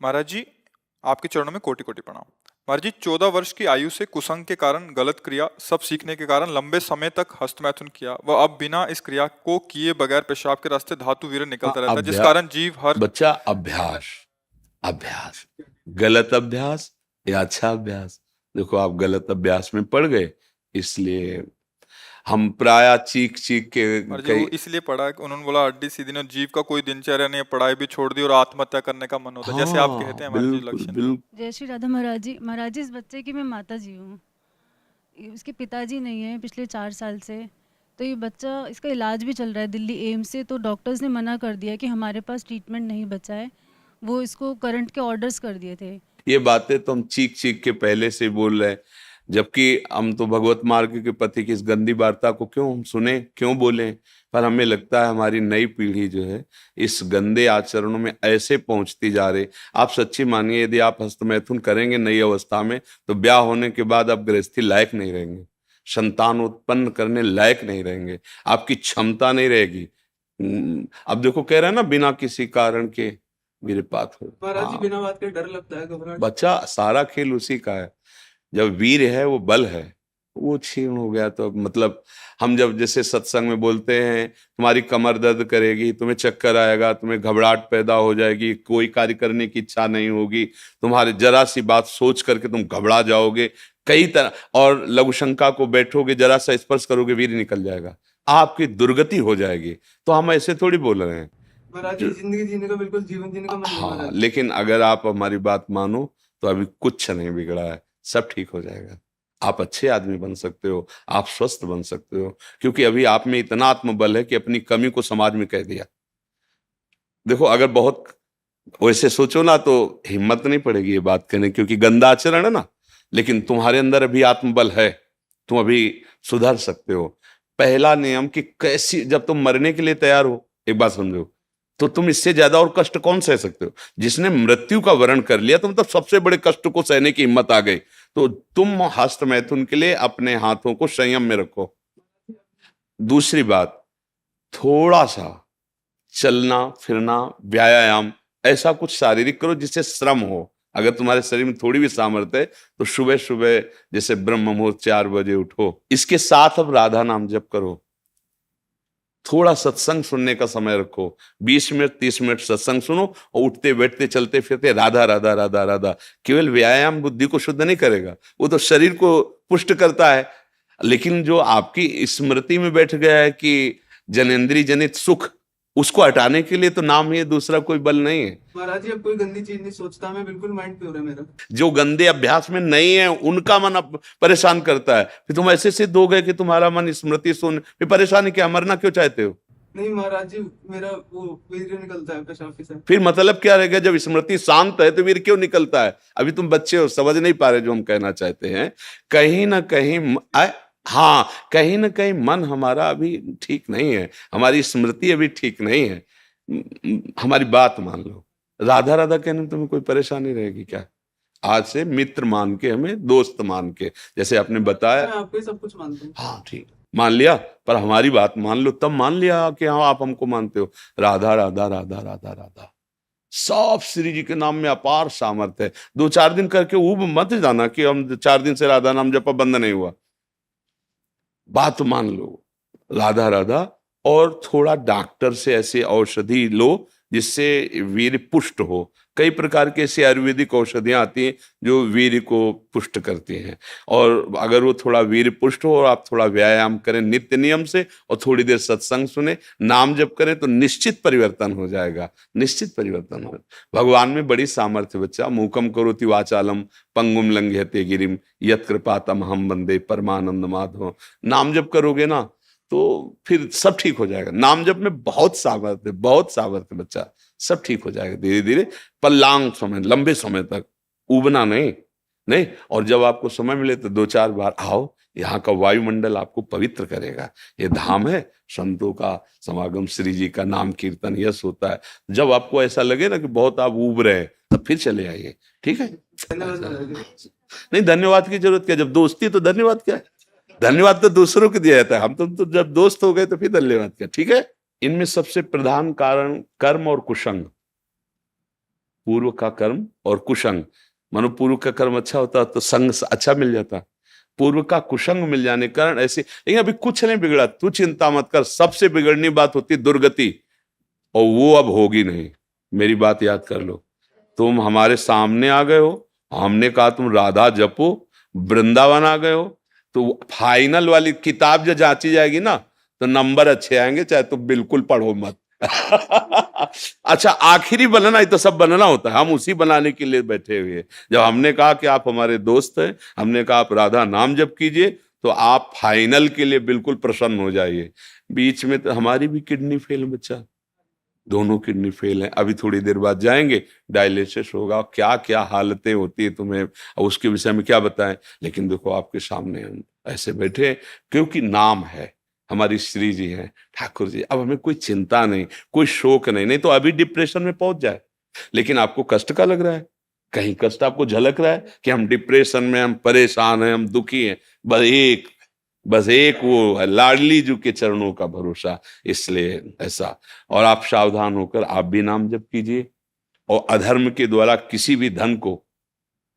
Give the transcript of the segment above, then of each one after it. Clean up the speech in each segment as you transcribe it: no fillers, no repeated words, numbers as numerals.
महाराज जी, आपके चरणों में कोटि कोटि प्रणाम। महाराज जी, 14 वर्ष की आयु से कुसंग के कारण गलत क्रिया सब सीखने के कारण लंबे समय तक हस्तमैथुन किया व अब बिना इस क्रिया को किए बगैर पेशाब के रास्ते धातु वीर्य हाँ, निकलता रहता है, जिस अभ्यास। कारण जीव हर बच्चा, अभ्यास अभ्यास, गलत अभ्यास या अच्छा अभ्यास। देखो, आप गलत अभ्यास में पड़ गए, इसलिए हम प्राय चीख चीख के महाराज जी, कई। वो इसलिए पढ़ा कि उन्होंने बोला हड्डी सीधी नहीं, जीव का कोई दिनचर्या नहीं है, पढ़ाई भी छोड़ दी और आत्महत्या करने का मन होता है, जैसे आप कहते हाँ, हैं महाराज जी बिल्कुल लक्षण। बिल्कुल। जय श्री राधा महाराज जी। महाराज जी, इस बच्चे की मैं माता जी हूँ। उसके पिताजी नहीं है पिछले 4 साल से। तो ये बच्चा, इसका इलाज भी चल रहा है दिल्ली एम्स से। तो डॉक्टर्स ने मना कर दिया कि हमारे पास ट्रीटमेंट नहीं बचा है। वो इसको करंट के ऑर्डर्स कर दिए थे। ये बातें तो हम चीख चीख के पहले से बोल रहे हैं, जबकि हम तो भगवत मार्ग के पति की इस गंदी वार्ता को क्यों हम सुने, क्यों बोले। पर हमें लगता है हमारी नई पीढ़ी जो है इस गंदे आचरणों में ऐसे पहुंचती जा रही। आप सच्ची मानिए, यदि आप हस्तमैथुन करेंगे नई अवस्था में, तो ब्याह होने के बाद आप गृहस्थी लायक नहीं रहेंगे, संतान उत्पन्न करने लायक नहीं रहेंगे, आपकी क्षमता नहीं रहेगी। अब देखो, कह रहे हैं ना, बिना किसी कारण के वीरपात हो। महाराज जी, हाँ बिना बात के डर लगता है, घबराहट। बच्चा, सारा खेल उसी का है। जब वीर है वो बल है, वो क्षीण हो गया तो मतलब हम जब जैसे सत्संग में बोलते हैं, तुम्हारी कमर दर्द करेगी, तुम्हें चक्कर आएगा, तुम्हें घबराहट पैदा हो जाएगी, कोई कार्य करने की इच्छा नहीं होगी, तुम्हारे जरा सी बात सोच करके तुम घबरा जाओगे कई तरह, और लघु शंका को बैठोगे, जरा सा स्पर्श करोगे, वीर निकल जाएगा, आपकी दुर्गति हो जाएगी। तो हम ऐसे थोड़ी बोल रहे हैं। महाराज जी, जिंदगी जीने का, बिल्कुल जीवन जीने का मन नहीं हाँ, महाराज जी। लेकिन अगर आप हमारी बात मानो तो अभी कुछ नहीं बिगड़ा है, सब ठीक हो जाएगा। आप अच्छे आदमी बन सकते हो, आप स्वस्थ बन सकते हो, क्योंकि अभी आप में इतना आत्मबल है कि अपनी कमी को समाज में कह दिया। देखो, अगर बहुत वैसे सोचो ना तो हिम्मत नहीं पड़ेगी ये बात कहने, क्योंकि गंदा आचरण है ना। लेकिन तुम्हारे अंदर अभी आत्मबल है, तुम अभी सुधर सकते हो। पहला नियम कि कैसी, जब तुम मरने के लिए तैयार हो, एक बात समझो, तो तुम इससे ज्यादा और कष्ट कौन सह सकते हो। जिसने मृत्यु का वरण कर लिया, तो मतलब सबसे बड़े कष्ट को सहने की हिम्मत आ गई। तो तुम हस्त मैथुन के लिए अपने हाथों को संयम में रखो। दूसरी बात, थोड़ा सा चलना फिरना, व्यायाम, ऐसा कुछ शारीरिक करो जिससे श्रम हो। अगर तुम्हारे शरीर में थोड़ी भी सामर्थ्य है तो सुबह सुबह जैसे ब्रह्म मुहूर्त 4 बजे उठो। इसके साथ अब राधा नाम जप करो। थोड़ा सत्संग सुनने का समय रखो, 20 मिनट 30 मिनट सत्संग सुनो, और उठते बैठते चलते फिरते राधा राधा राधा राधा। केवल व्यायाम बुद्धि को शुद्ध नहीं करेगा, वो तो शरीर को पुष्ट करता है, लेकिन जो आपकी स्मृति में बैठ गया है कि जनेंद्रिय जनित सुख, उसको हटाने के लिए तो नाम ही है, दूसरा कोई बल नहीं है। महाराज जी, अब कोई गंदी चीज नहीं सोचता मैं, बिल्कुल माइंड प्योर है मेरा। जो गंदे अभ्यास में नहीं है उनका मन अब परेशान करता है। फिर तुम ऐसे सिद्ध हो गए कि तुम्हारा मन स्मृति सुन, फिर परेशानी क्या, मरना क्यों चाहते हो। नहीं महाराज जी, मेरा वो वीर्य निकलता है पेशाब से। फिर मतलब क्या रहेगा, जब स्मृति शांत है तो वीर क्यों निकलता है। अभी तुम बच्चे हो, समझ नहीं पा रहे जो हम कहना चाहते हैं। कहीं ना कहीं हाँ, कहीं ना कहीं मन हमारा अभी ठीक नहीं है, हमारी स्मृति अभी ठीक नहीं है। हमारी बात मान लो, राधा राधा कहने में तुम्हें कोई परेशानी रहेगी क्या। आज से मित्र मान के, हमें दोस्त मान के, जैसे आपने बताया। मैं आपको ही सब कुछ मानता हूँ। हाँ ठीक, मान लिया, पर हमारी बात मान लो, तब मान लिया कि हाँ आप हमको मानते हो। राधा राधा राधा राधा राधा, सब श्री जी के नाम में अपार सामर्थ्य है। 2-4 दिन करके ऊब मत जाना कि हम 4 दिन से राधा नाम जपा, बंद नहीं हुआ। बात मान लो, राधा राधा, और थोड़ा डॉक्टर से ऐसे औषधि लो जिससे वीर्य पुष्ट हो। कई प्रकार के ऐसी आयुर्वेदिक औषधियां आती हैं जो वीर्य को पुष्ट करती हैं। और अगर वो थोड़ा वीर्य पुष्ट हो और आप थोड़ा व्यायाम करें नित्य नियम से, और थोड़ी देर सत्संग सुने, नाम जप करें, तो निश्चित परिवर्तन हो जाएगा, निश्चित परिवर्तन हो। भगवान में बड़ी सामर्थ्य बच्चा। मूकम करोति वाचालम पंगुम लंघयते गिरिम यत् कृपातम हम वंदे परमानंद माधव। नाम जप करोगे ना तो फिर सब ठीक हो जाएगा। नाम जप में बहुत सामर्थ्य, बहुत सामर्थ्य बच्चा, सब ठीक हो जाएगा धीरे धीरे, पर लॉन्ग समय, लंबे समय तक, उबना नहीं। नहीं, और जब आपको समय मिले तो 2-4 बार आओ, यहाँ का वायुमंडल आपको पवित्र करेगा। ये धाम है संतों का समागम, श्री जी का नाम कीर्तन यश होता है। जब आपको ऐसा लगे ना कि बहुत आप उब रहे हैं, तब फिर चले आइए, ठीक है। धन्यवाद महाराज जी। नहीं, धन्यवाद की जरूरत क्या, जब दोस्ती तो धन्यवाद क्या है। धन्यवाद तो दूसरों को दिया जाता है, हम तो जब दोस्त हो गए तो फिर धन्यवाद क्या, ठीक है। इनमें सबसे प्रधान कारण कर्म और कुसंग। पूर्व का कर्म और कुसंग, मानो पूर्व का कर्म अच्छा होता तो संग अच्छा मिल जाता, पूर्व का कुसंग मिल जाने के कारण ऐसे। लेकिन अभी कुछ नहीं बिगड़ा, तू चिंता मत कर। सबसे बिगड़नी बात होती दुर्गति, और वो अब होगी नहीं। मेरी बात याद कर लो, तुम हमारे सामने आ गए हो, हमने कहा तुम राधा जपो, वृंदावन आ गए हो, तो फाइनल वाली किताब जो जांची जाएगी ना, तो नंबर अच्छे आएंगे, चाहे तुम बिल्कुल पढ़ो मत। अच्छा, आखिरी बनना ही तो सब बनना होता है, हम उसी बनाने के लिए बैठे हुए हैं। जब हमने कहा कि आप हमारे दोस्त हैं, हमने कहा आप राधा नाम जप कीजिए, तो आप फाइनल के लिए बिल्कुल प्रसन्न हो जाइए। बीच में तो हमारी भी किडनी फेल, बच्चा, दोनों किडनी फेल है। अभी थोड़ी देर बाद जाएंगे, डायलिसिस होगा, क्या क्या हालतें होती है तुम्हें, और उसके विषय में क्या बताएं। लेकिन देखो आपके सामने हम ऐसे बैठे हैं, क्योंकि नाम है, हमारी श्री जी हैं, ठाकुर जी। अब हमें कोई चिंता नहीं, कोई शोक नहीं, नहीं तो अभी डिप्रेशन में पहुंच जाए। लेकिन आपको कष्ट का लग रहा है, कहीं कष्ट आपको झलक रहा है कि हम डिप्रेशन में, हम परेशान हैं, हम दुखी हैं। बस एक वो है, लाडली जी के चरणों का भरोसा, इसलिए ऐसा। और आप सावधान होकर आप भी नाम जप कीजिए। और अधर्म के द्वारा किसी भी धन को,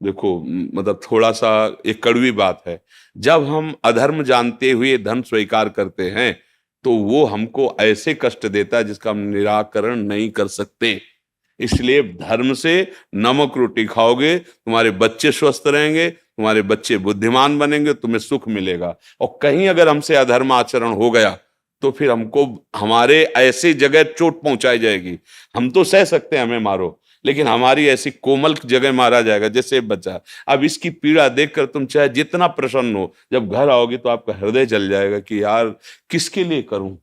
देखो मतलब थोड़ा सा एक कड़वी बात है, जब हम अधर्म जानते हुए धन स्वीकार करते हैं तो वो हमको ऐसे कष्ट देता है जिसका हम निराकरण नहीं कर सकते। इसलिए धर्म से नमक रोटी खाओगे, तुम्हारे बच्चे स्वस्थ रहेंगे, तुम्हारे बच्चे बुद्धिमान बनेंगे, तुम्हें सुख मिलेगा। और कहीं अगर हमसे अधर्म आचरण हो गया तो फिर हमको हमारे ऐसी जगह चोट पहुंचाई जाएगी। हम तो सह सकते हैं, हमें मारो, लेकिन हमारी ऐसी कोमल जगह मारा जाएगा, जैसे बच्चा। अब इसकी पीड़ा देखकर तुम चाहे जितना प्रसन्न हो, जब घर आओगे तो आपका हृदय जल जाएगा कि यार किसके लिए करूं,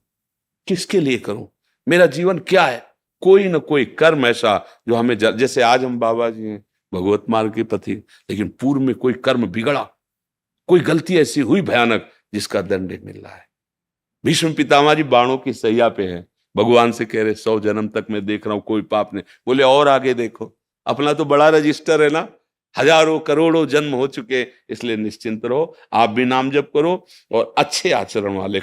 किसके लिए करूं, मेरा जीवन क्या है। कोई ना कोई कर्म ऐसा जो हमें जैसे आज हम बाबा जी हैं, भगवत मार्ग के पथी, लेकिन पूर्व में कोई कर्म बिगड़ा, कोई गलती ऐसी हुई भयानक जिसका दंड मिल रहा है। भीष्म पितामह जी बाणों की सैया पे हैं, भगवान से कह रहे 100 जन्म तक मैं देख रहा हूं कोई पाप नहीं। बोले और आगे देखो, अपना तो बड़ा रजिस्टर है ना, हजारों करोड़ों जन्म हो चुके, इसलिए निश्चिंत रहो। आप भी नाम जप करो, और अच्छे आचरण वाले,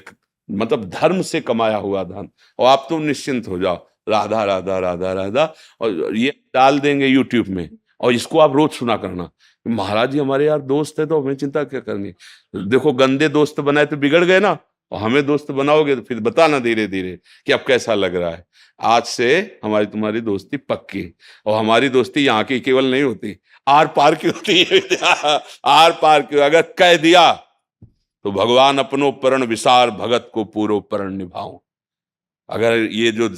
मतलब धर्म से कमाया हुआ धन, और आप तो निश्चिंत हो जाओ। राधा राधा राधा राधा, और ये डाल देंगे यूट्यूब में, और इसको आप रोज सुना करना। महाराज जी हमारे यार दोस्त है, तो हमें चिंता क्या करनी। देखो गंदे दोस्त बनाए तो बिगड़ गए ना, और हमें दोस्त बनाओगे तो फिर बताना धीरे धीरे कि अब कैसा लग रहा है। आज से हमारी तुम्हारी दोस्ती पक्की, और हमारी दोस्ती यहाँ की केवल नहीं होती, आर पार की होती है। आर पार की, अगर कह दिया तो भगवान अपनो परण विसार, भगत को पूरो परण निभाऊं। अगर ये जो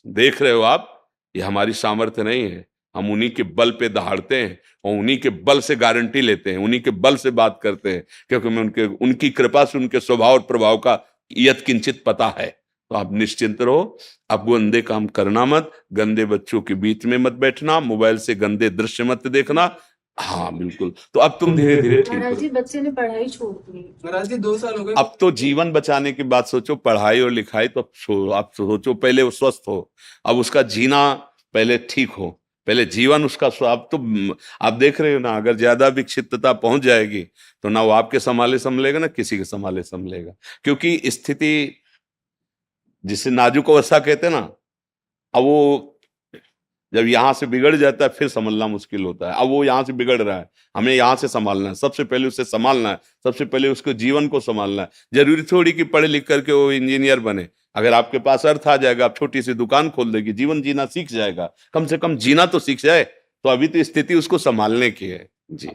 देख रहे हो आप, ये हमारी सामर्थ्य नहीं है, हम उन्हीं के बल पे दहाड़ते हैं, और उन्हीं के बल से गारंटी लेते हैं, उन्हीं के बल से बात करते हैं, क्योंकि हमें उनकी कृपा से उनके स्वभाव और प्रभाव का यत किंचित पता है। तो आप निश्चिंत रहो, आप गंदे काम करना मत, गंदे बच्चों के बीच में मत बैठना, मोबाइल से गंदे दृश्य मत देखना। हाँ बिल्कुल, तो अब तुम धीरे धीरे ठीक महाराज हो। जी बच्चे ने पढ़ाई छोड़ दी। महाराज जी 2 साल हो गए। अब तो जीवन बचाने की बात सोचो, पढ़ाई और लिखाई तो आप सोचो, पहले वो स्वस्थ हो, अब उसका जीना पहले ठीक हो, पहले जीवन उसका अब तो आप देख रहे हो ना, अगर ज्यादा विक्षिप्तता पहुंच जाएगी तो ना वो आपके संभाले संभलेगा, ना किसी के संभाले संभलेगा। क्योंकि स्थिति जिसे नाजुक अवस्था कहते हैं ना, अब वो जब यहां से बिगड़ जाता है फिर संभलना मुश्किल होता है। अब वो यहां से बिगड़ रहा है, हमें यहां से संभालना है, सबसे पहले उसे संभालना है, सबसे पहले उसको जीवन को संभालना है। जरूरी थोड़ी कि पढ़े लिख करके वो इंजीनियर बने। अगर आपके पास अर्थ आ जाएगा, आप छोटी सी दुकान खोल देगी, जीवन जीना सीख जाएगा, कम से कम जीना तो सीख जाए। तो अभी तो स्थिति उसको संभालने की है। जी।